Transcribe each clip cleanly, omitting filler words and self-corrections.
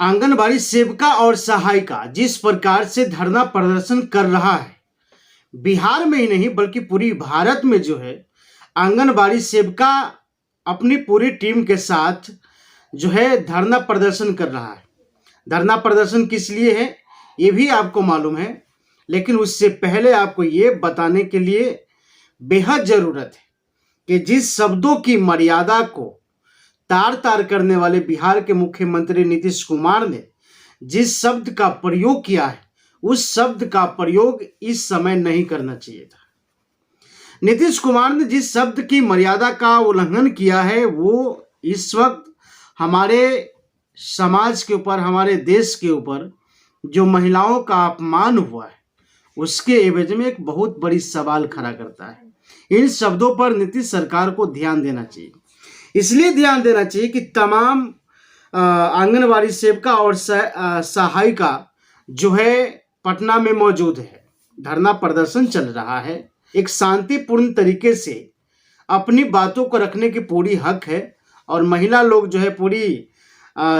आंगनबाड़ी सेविका और सहायिका जिस प्रकार से धरना प्रदर्शन कर रहा है, बिहार में ही नहीं बल्कि पूरी भारत में जो है आंगनबाड़ी सेविका अपनी पूरी टीम के साथ जो है धरना प्रदर्शन कर रहा है। धरना प्रदर्शन किस लिए है ये भी आपको मालूम है, लेकिन उससे पहले आपको ये बताने के लिए बेहद जरूरत है कि जिस शब्दों की मर्यादा को तार तार करने वाले बिहार के मुख्यमंत्री नीतीश कुमार ने जिस शब्द का प्रयोग किया है, उस शब्द का प्रयोग इस समय नहीं करना चाहिए था। नीतीश कुमार ने जिस शब्द की मर्यादा का उल्लंघन किया है, वो इस वक्त हमारे समाज के ऊपर, हमारे देश के ऊपर जो महिलाओं का अपमान हुआ है, उसके एवज में एक बहुत बड़ी सवाल खड़ा करता है। इन शब्दों पर नीतीश सरकार को ध्यान देना चाहिए। इसलिए ध्यान देना चाहिए कि तमाम आंगनबाड़ी सेविका और सहायिका जो है पटना में मौजूद है, धरना प्रदर्शन चल रहा है। एक शांतिपूर्ण तरीके से अपनी बातों को रखने की पूरी हक है और महिला लोग जो है पूरी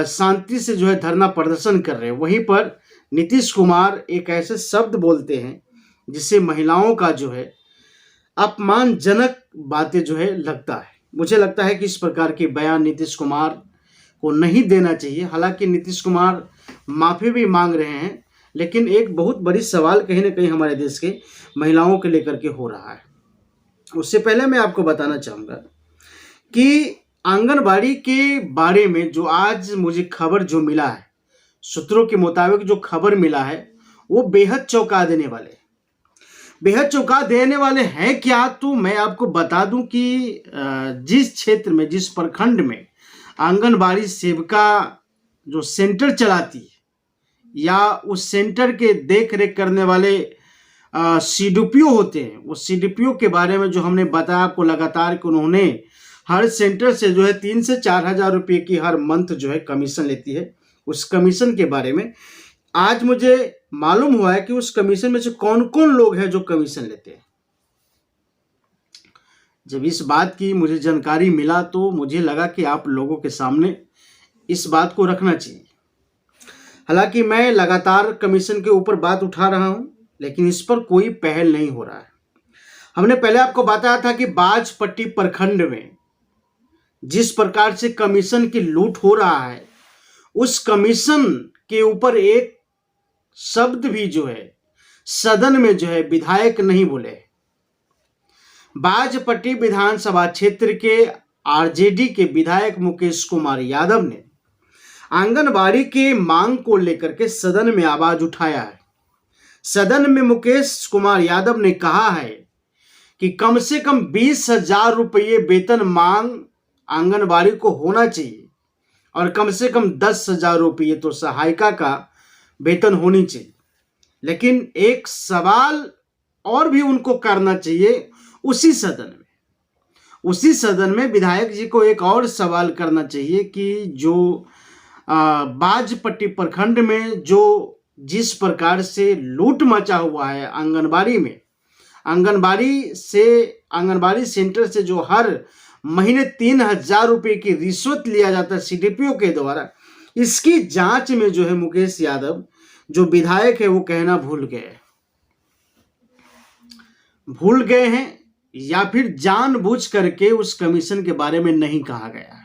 शांति से जो है धरना प्रदर्शन कर रहे हैं। वहीं पर नीतीश कुमार एक ऐसे शब्द बोलते हैं जिससे महिलाओं का जो है अपमानजनक बातें जो है लगता है। मुझे लगता है कि इस प्रकार के बयान नीतीश कुमार को नहीं देना चाहिए। हालांकि नीतीश कुमार माफ़ी भी मांग रहे हैं, लेकिन एक बहुत बड़ी सवाल कहीं ना कहीं हमारे देश के महिलाओं के लेकर के हो रहा है। उससे पहले मैं आपको बताना चाहूँगा कि आंगनबाड़ी के बारे में जो आज मुझे खबर जो मिला है, सूत्रों के मुताबिक जो खबर मिला है वो बेहद चौंका देने वाले हैं। क्या तो मैं आपको बता दूं कि जिस क्षेत्र में, जिस प्रखंड में आंगनबाड़ी सेविका जो सेंटर चलाती है या उस सेंटर के देख रेख करने वाले सीडीपीओ होते हैं, उस सीडीपीओ के बारे में जो हमने बताया आपको लगातार कि उन्होंने हर सेंटर से जो है 3 से 4 हज़ार रुपये की हर मंथ जो है कमीशन लेती है। उस कमीशन के बारे में आज मुझे मालूम हुआ है कि उस कमीशन में से कौन कौन लोग हैं जो कमीशन लेते हैं। जब इस बात की मुझे जानकारी मिला तो मुझे लगा कि आप लोगों के सामने इस बात को रखना चाहिए। हालांकि मैं लगातार कमीशन के ऊपर बात उठा रहा हूं, लेकिन इस पर कोई पहल नहीं हो रहा है। हमने पहले आपको बताया था कि बाजपट्टी प्रखंड में जिस प्रकार से कमीशन की लूट हो रहा है, उस कमीशन के ऊपर एक शब्द भी जो है सदन में जो है विधायक नहीं बोले। बाजपट्टी विधानसभा क्षेत्र के आरजेडी के विधायक मुकेश कुमार यादव ने आंगनबाड़ी के मांग को लेकर के सदन में आवाज उठाया है। सदन में मुकेश कुमार यादव ने कहा है कि कम से कम 20,000 रुपये वेतन मांग आंगनबाड़ी को होना चाहिए और कम से कम 10,000 रुपये तो सहायिका का वेतन होनी चाहिए। लेकिन एक सवाल और भी उनको करना चाहिए उसी सदन में विधायक जी को एक और सवाल करना चाहिए कि जो बाजपट्टी प्रखंड में जो जिस प्रकार से लूट मचा हुआ है आंगनबाड़ी में, आंगनबाड़ी सेंटर से जो हर महीने 3,000 रुपये की रिश्वत लिया जाता है सीडीपीओ के द्वारा, इसकी जांच में जो है मुकेश यादव जो विधायक है वो कहना भूल गए हैं या फिर जानबूझ करके उस कमीशन के बारे में नहीं कहा गया है।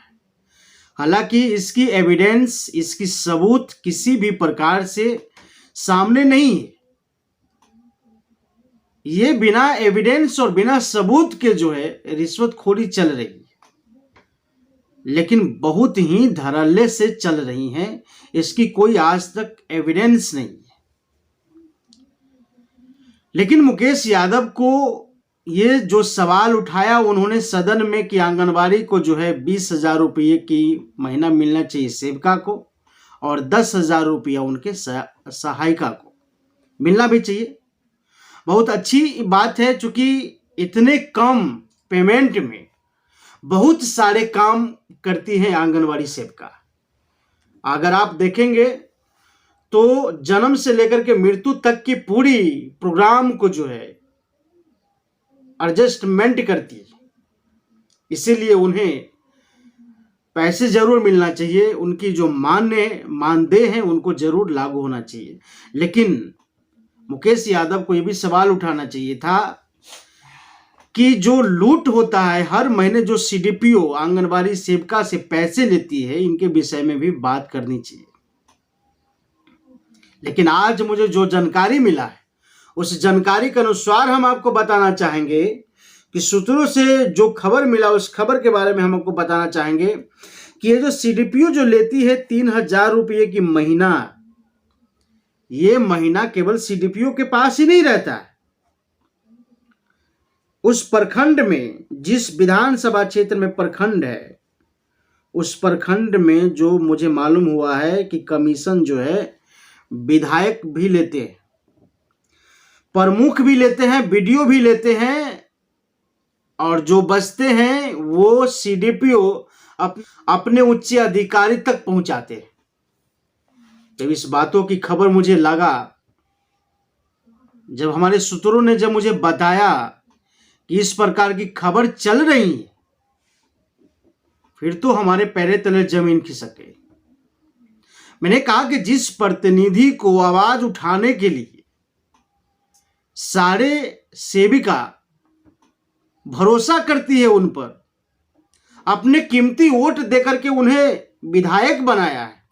हालांकि इसकी एविडेंस, इसकी सबूत किसी भी प्रकार से सामने नहीं है। ये बिना एविडेंस और बिना सबूत के जो है रिश्वतखोरी चल रही है, लेकिन बहुत ही धड़ल्ले से चल रही हैं। इसकी कोई आज तक एविडेंस नहीं है। लेकिन मुकेश यादव को ये जो सवाल उठाया उन्होंने सदन में कि आंगनबाड़ी को जो है 20,000 रुपये की महीना मिलना चाहिए सेविका को और 10,000 रुपया उनके सहायिका को मिलना भी चाहिए। बहुत अच्छी बात है, चूंकि इतने कम पेमेंट में बहुत सारे काम करती हैं आंगनबाड़ी सेविका। अगर आप देखेंगे तो जन्म से लेकर के मृत्यु तक की पूरी प्रोग्राम को जो है एडजस्टमेंट करती है। इसीलिए उन्हें पैसे जरूर मिलना चाहिए, उनकी जो मानदेय है उनको जरूर लागू होना चाहिए, लेकिन मुकेश यादव को ये भी सवाल उठाना चाहिए था कि जो लूट होता है हर महीने, जो सीडीपीओ आंगनबाड़ी सेविका से पैसे लेती है, इनके विषय में भी बात करनी चाहिए। लेकिन आज मुझे जो जानकारी मिला है उस जानकारी के अनुसार हम आपको बताना चाहेंगे कि सूत्रों से जो खबर मिला उस खबर के बारे में हम आपको बताना चाहेंगे कि ये जो सीडीपीओ जो लेती है 3,000 रुपये की महीना, ये महीना केवल सीडीपीओ के पास ही नहीं रहता है। उस प्रखंड में, जिस विधानसभा क्षेत्र में प्रखंड है, उस प्रखंड में जो मुझे मालूम हुआ है कि कमीशन जो है विधायक भी लेते हैं, प्रमुख भी लेते हैं, बीडीओ भी लेते हैं, और जो बचते हैं वो सीडीपीओ अपने उच्च अधिकारी तक पहुंचाते हैं। जब इस बातों की खबर मुझे लगा, जब हमारे सूत्रों ने जब मुझे बताया कि इस प्रकार की खबर चल रही है, फिर तो हमारे पैरे तले जमीन खिसक गई। मैंने कहा कि जिस प्रतिनिधि को आवाज उठाने के लिए सारे सेविका भरोसा करती है, उन पर अपने कीमती वोट देकर के उन्हें विधायक बनाया है,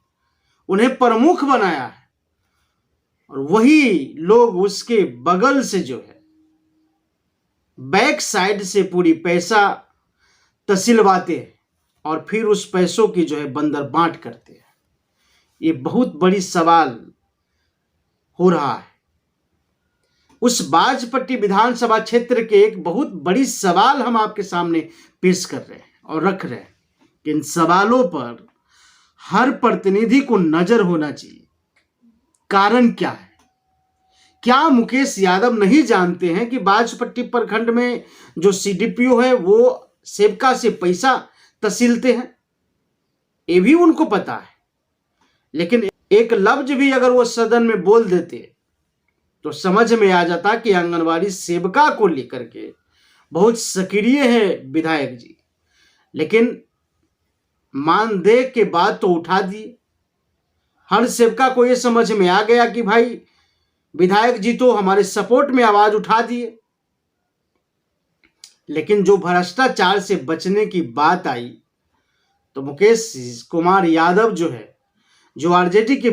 उन्हें प्रमुख बनाया है, और वही लोग उसके बगल से जो है बैक साइड से पूरी पैसा तसिलवाते हैं और फिर उस पैसों की जो है बंदर बांट करते हैं। ये बहुत बड़ी सवाल हो रहा है। उस बाजपट्टी विधानसभा क्षेत्र के एक बहुत बड़ी सवाल हम आपके सामने पेश कर रहे हैं और रख रहे हैं कि इन सवालों पर हर प्रतिनिधि को नजर होना चाहिए। कारण क्या है? क्या मुकेश यादव नहीं जानते हैं कि बाजपट्टी प्रखंड में जो सीडीपीओ है वो सेवका से पैसा तसीलते हैं? ये भी उनको पता है, लेकिन एक लफ्ज भी अगर वो सदन में बोल देते तो समझ में आ जाता कि आंगनवाड़ी सेविका को लेकर के बहुत सक्रिय है विधायक जी। लेकिन मानदेय के बाद तो उठा दिए। हर सेवका को यह समझ में आ गया कि भाई विधायक जी तो हमारे सपोर्ट में आवाज उठा दिए। लेकिन जो भ्रष्टाचार से बचने की बात आई तो मुकेश कुमार यादव जो है, जो आरजेडी के